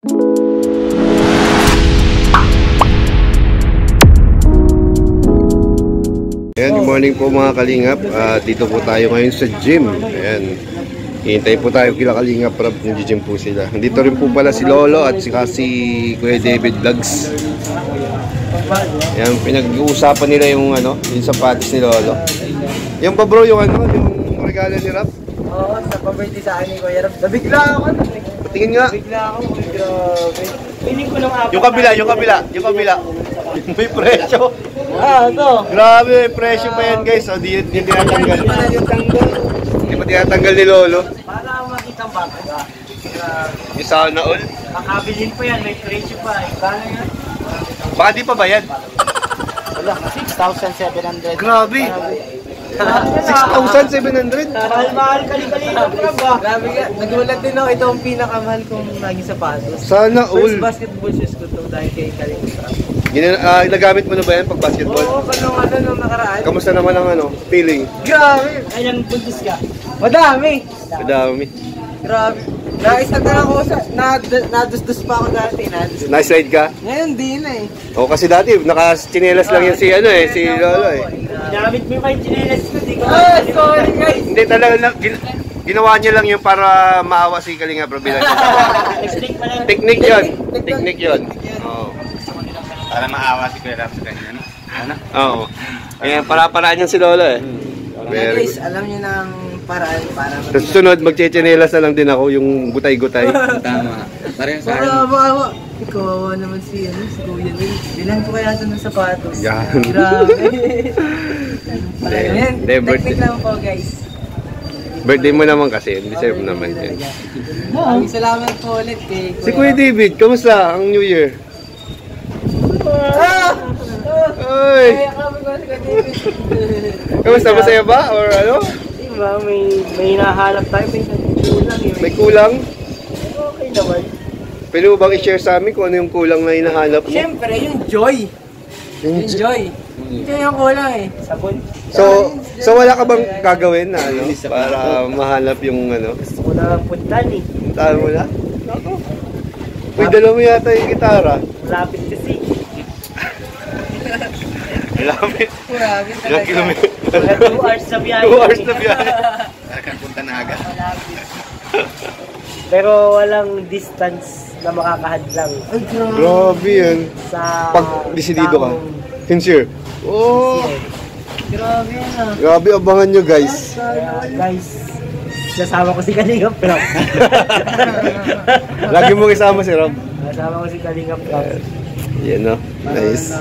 Ayan, good morning po mga kalingap. Dito po tayo ngayon sa gym. Ayan, hihintay po tayo kila Kalingap Rob, nag-gym po sila. Dito rin po pala si Lolo at si Kuya David Vlogs. Ayan, pinag-uusapan nila yung yung sapatos ni Lolo. Yung pa bro, yung yung regalo ni Rob? Oo, sa pabirthday sa akin ni Kuya Rob. Nabigla ako. Tingin nga. Nabigla ako, grabe. Piling ko ng apat. Yung kabila. May presyo. Ito. Grabe, may presyo pa yan guys. O, di tinatanggal. Hindi pa tinatanggal ni Lolo. Para makita ang bata. Yung sana all. Makabilin pa yan, may presyo pa. Kano yan? Baka di pa bayad. Wala, 6,700. Grabe. 6,700? Mahal-mahal kali-kalina, bro. Grabe ka. Nagulat din ako. Ito ang pinakamahal kong naging sapatos. Sana all. First basketball shoes ko ito dahil kay Kalingap. Nagamit mo na ba yan pag basketball? Oo, nung nakaraan. Kamusta naman ang feeling? Grabe! Ilang puntos ka? Madami! Madami. Grabe. Naisag na ako nadustos pa ako dati. Nice ride ka? Ngayon di na eh. Oo, kasi dati naka-chinelas lang yan si Lolo eh. Ginamit mo pa yung chinelas ko, di ko sorry guys! Hindi talaga, ginawa niya lang yun para maawa si Kalingap Rob. Technique yun. Oo. Para maawa si Kuya Rob sa kanya, ano? Oo. Kaya para-paraan yan si Lolo eh. Guys, alam niyo ng paraan para sa susunod, magche-chinelas na lang din ako, yung gutay-gutay. Tama. Parang sa akin. para maawa. Kawawa naman si Kuya Will. Bilang ko kaya ito ng sapatos. Yan. Grabe. Birthday. Technique lang po guys. Birthday mo naman kasi, deserve naman yan. Maraming salamat po ulit kay Si Kuya David, kamusta ang New Year? Oy! Kamusta? Masaya ba? Or ano? Diba, may nahanap tayo, may kulang eh. May kulang? Okay naman. Pwede mo bang i-share sa amin kung ano yung kulang na hinahanap mo? Siyempre, yung joy. Yung joy. Ito yung kulang eh. Sabon. So wala ka bang gagawin na para mahanap yung Gusto ko na puntan eh. Puntahan mo na? Uy, dala mo yata yung gitara. Malapit kasi. Malapit. Grabe Ilang kilometer? 2 hours na biyahe. 2 hours na biyahe. Parang punta na agad. Pero walang distance na makakahadlang. Ay, Grabe yan. Sa Pag decidido ka. Sincere. Oh! Grabe yan ah. Grabe, abangan nyo guys. Guys, nasama ko si Kalingap Rob. Lagi mo isama si Rob. Nasama ko si Kalingap Rob. Yan no, nice.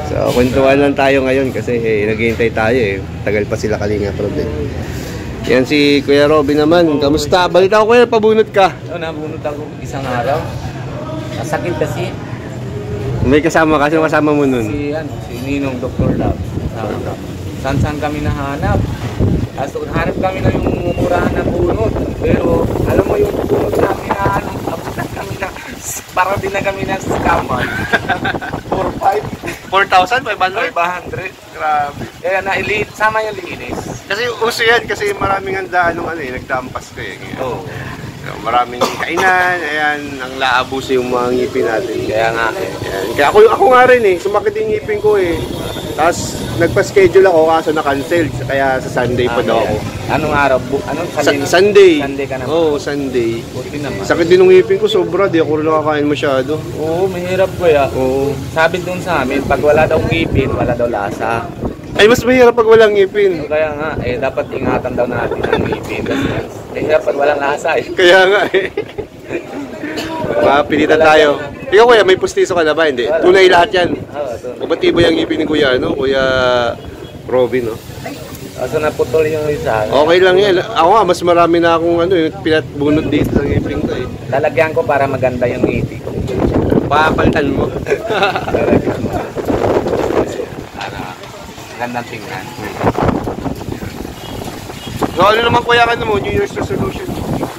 So, kwentuhan lang tayo ngayon kasi naghihintay tayo eh. Tagal pa sila Kalingap Rob eh. Yan si Kuya Robby naman. Kamusta? Balita ko kuya, pabunot ka. Oo, nabunot ako isang araw. Nasakit kasi. May kasama ka? Sino kasama mo nun? Si Ninong Dr. Lab. Saan kami nahanap. Tapos hanap kami na yung mumurahan na bunot. Pero alam mo yung bunot namin na abutan kami na parang din na kami na scammer. 4,500? 500. Grabe. Kaya sama yung linis. Kasi uso yan kasi maraming handaan nung nagdampas ko eh. Oo. Maraming kainan, ayan, ang laabuso yung mga ngipin natin. Kaya nga Ayan. Kaya ako nga rin eh, sumakit yung ngipin ko eh. Tapos nagpa-schedule ako kaso na-cancel, kaya sa Sunday pa daw ako. Anong araw? Anong Sunday. Sunday ka naman? Oo, Sunday. Buti naman. Sakit din ng ngipin ko, sobra, di ako rin nakakain masyado. Oo, mahirap ko ya. Oo. Sabi dun sa amin, pag wala daw ngipin, wala daw lasa. Ay, mas mahirap pag walang ngipin. So, kaya nga, dapat ingatan daw natin ang ngipin. Kasi hirap pag walang lasa eh. Kaya nga eh. Mapilitan tayo. Ikaw kuya, may pustiso ka na ba? Hindi. Tunay lahat yan. Oo, tunay. Mabatibo yung ngipin ni kuya, no? Kuya Robin, no? Kaso naputol yung isa. Okay lang yan. Ako nga, mas marami na akong yung pinatbunot dito sa ngipin ko eh. Lalagyan ko para maganda yung ngipin ko. Papalitan mo. Lalagyan mo. Para magandang tingnan. So ano naman kuya ka mo? New Year's resolution.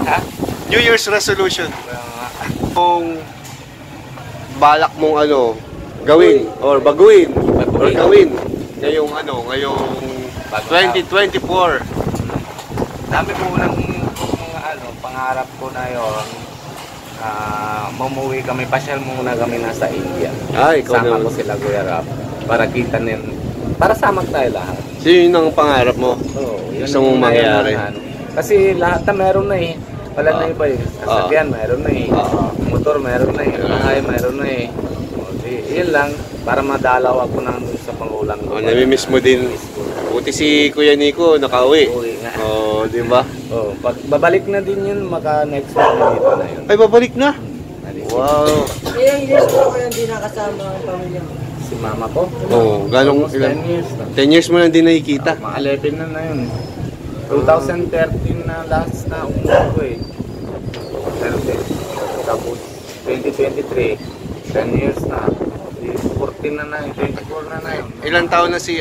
Ha? New Year's resolution. Kung balak mong gawin or baguhin or gawin ngayong ngayong 2024. Dami ko ng mga pangarap ko na yon. mamuwi kami, pasyal muna kami nasa India. Ikaw Sama naman. ko sila Kuya Rap para kita para sama tayo lahat. So yun ang pangarap mo? Yun Gusto mong yung mangyari? ano. Kasi lahat na meron na eh. Wala na iba eh. Sasakyan meron na eh. Motor meron na eh. Bahay meron na eh. Yun lang, para madalaw ako nang sa pangulang ko. Namimiss mo din. Buti si Kuya Nico nakauwi. Uwi nga. Di ba? Pag babalik na din yun, maka next week na dito na yun. Ay, babalik na? Wow. Ilang years po kayo hindi nakasama ang pamilya mo? Si mama ko. Ganong Almost ilan? 10 years na. 10 years mo na din nakikita. Mga 11 na yun. 2013 na last na umuwi ko eh. Tapos 2023, 10 years na. 14 na yun, 24 na yun. Ilang taon na si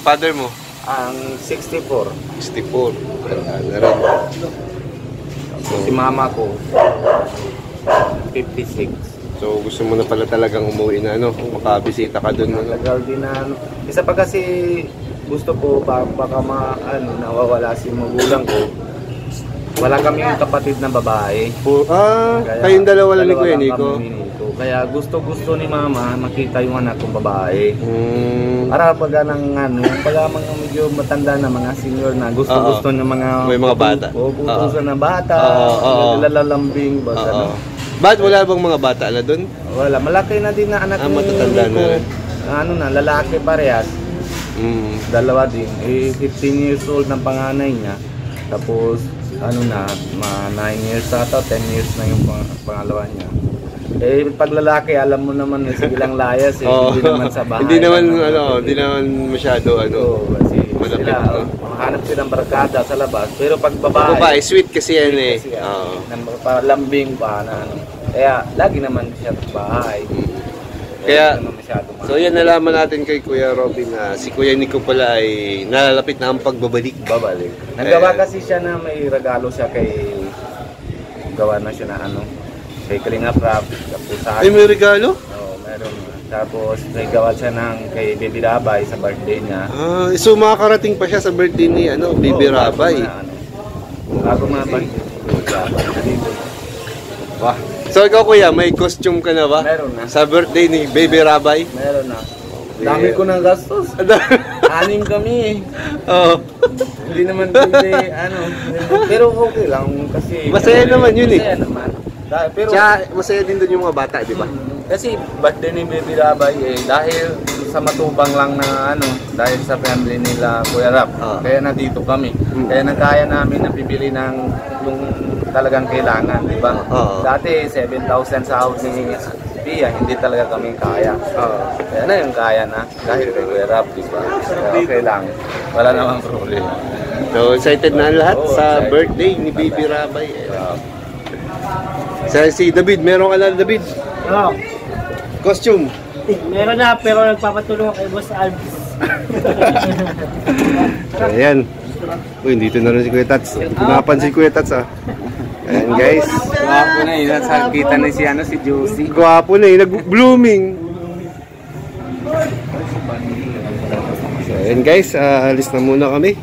father mo? Ang 64. 64. Na rin. Si mama ko, 56. So gusto mo na pala talagang umuwi na makabisita ka doon. Tagal din na Isa pa kasi gusto ko baka nawawala si magulang ko. Wala kami kapatid na babae. Kayong dalawa lang ni Kuya Nico. Kaya gusto ni mama makita yung anak kong babae. Para pag pag mga medyo matanda na mga senior na gusto ng mga may mga bata. Puputusan na bata, lalambing basta. Bakit wala bang mga bata na doon? Wala, malaki na din na anak ni matatanda Nico. Lalaki parehas. Dalawa din. 15 years old ng panganay niya. Tapos 9 years ata, 10 years na yung pangalawa niya. Pag lalaki, alam mo naman, sige lang layas hindi naman sa bahay. Hindi naman masyado kasi sila, hanap silang barkada sa labas. Pero pag babae, sweet kasi yan eh. Lambing pa Kaya lagi naman siya sa bahay. Kaya, so yan nalaman natin kay Kuya Robin na si Kuya Nico pala ay nalalapit na ang pagbabalik. Nagawa kasi siya na may regalo siya gawa na siya na kay Kalinga Prab. Ay, may regalo? Oo, meron. Tapos may gawa siya kay Baby Rabay sa birthday niya. So makakarating pa siya sa birthday ni Baby Rabay. Bago birthday ni Rabay. Wah. So ikaw Kuya, may costume ka na ba? Meron na. Sa birthday ni Baby Rabay? Meron na. Dami ko ng gastos. 6 kami Hindi naman pero okay lang kasi masaya naman yun Masaya naman. Pero masaya din doon yung mga bata, di ba? Kasi birthday ni Baby Rabay dahil sa matubang lang na dahil sa family nila Kuya Rap. Kaya nandito kami. Kaya nagkaya namin na bibili ng yung talagang kailangan, di ba? Dati 7,000 sahod ni Pia, hindi talaga kami kaya. Kaya na yung kaya na dahil kay Kuya Rap, di ba? Okay lang. Wala namang problema. So excited na lahat sa excited. birthday ni Baby Rabay. Si David, meron ka na David? Costume? Meron na, pero nagpapatulong kay Boss Alvis. Ayan. Uy, dito na rin si Kuya Tats. Pinapansin si Kuya Tats Ayan guys. Gwapo na yun. Kita na si Josie. Gwapo na nag-blooming. So ayan guys, alis na muna kami.